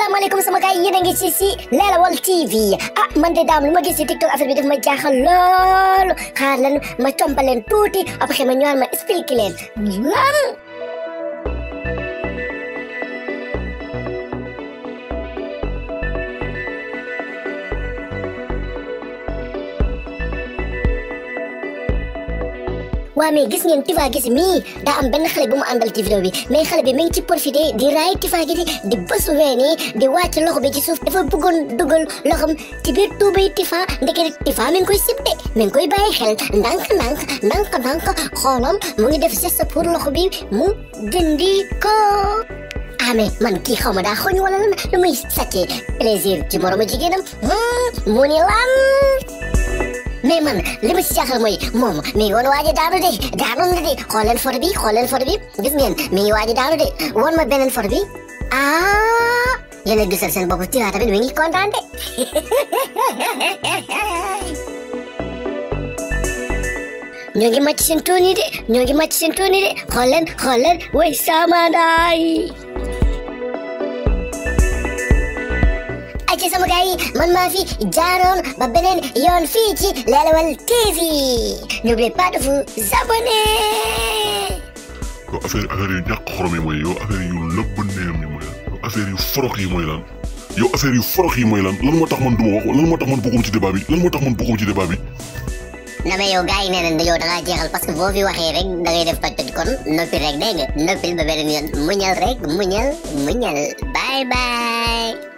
asalaamaaleykum sama gars yi yéen a ngi ci Leral TV man de daam lu ma gis ci TikTok affaire bi daf ma jaaxal lool xaar leen ma compal leen tuuti après ma ñëwaat ma expliquer leen waa mais gis ngeen Tifa gis mii daa am benn xale bu mu àndal ci vidéo bi mais xale bi mi ngi ci profité di raay Tifa gis di bës ween yi di wàcc loxo bi ci suuf dafa bëggoon dugal loxom ci biir tuubay Tifa ndeke Tifa mi ngi koy sibte mi ngi koy bàyyi xel ndànk xoolam mu ngi def geste pour loxo bi mu dindi ko mais man kii xaw ma daa xoñ wala lan lu muy sàccee plaisir ci moromu jigéenam mu ni lan mais man li ma si jaaxal mooy moom mi ngi woon waaj a daanu na de xool leen photo bi gis ngeen mi ngi waaj a daanu de woon ma beneen photo bi yéen a gisal seen bopp Tifa tamit mi ngi kontaan de ñoo ngi màcc seen tuun yi de xool leen way sama daay ci sama gars yi man maa fi jaaroon ba beneen yoon fii ci Leral TV n'oubliez pas de vous abonner. yow affaire yu ñàkk xorom yi mooy yow affaire yu nëbb neem yi mooy lan yow affaire yu forox yi mooy lan lan moo tax man du ma wax lan moo tax man bokkuma ci débat bi na mais yow gars yi nee nañ yow da ngaa jeexal parce que boo fi waxee rek da ngay def toj kon noppi rek dégg nga noppil ba beneen yoon muñal bye bye.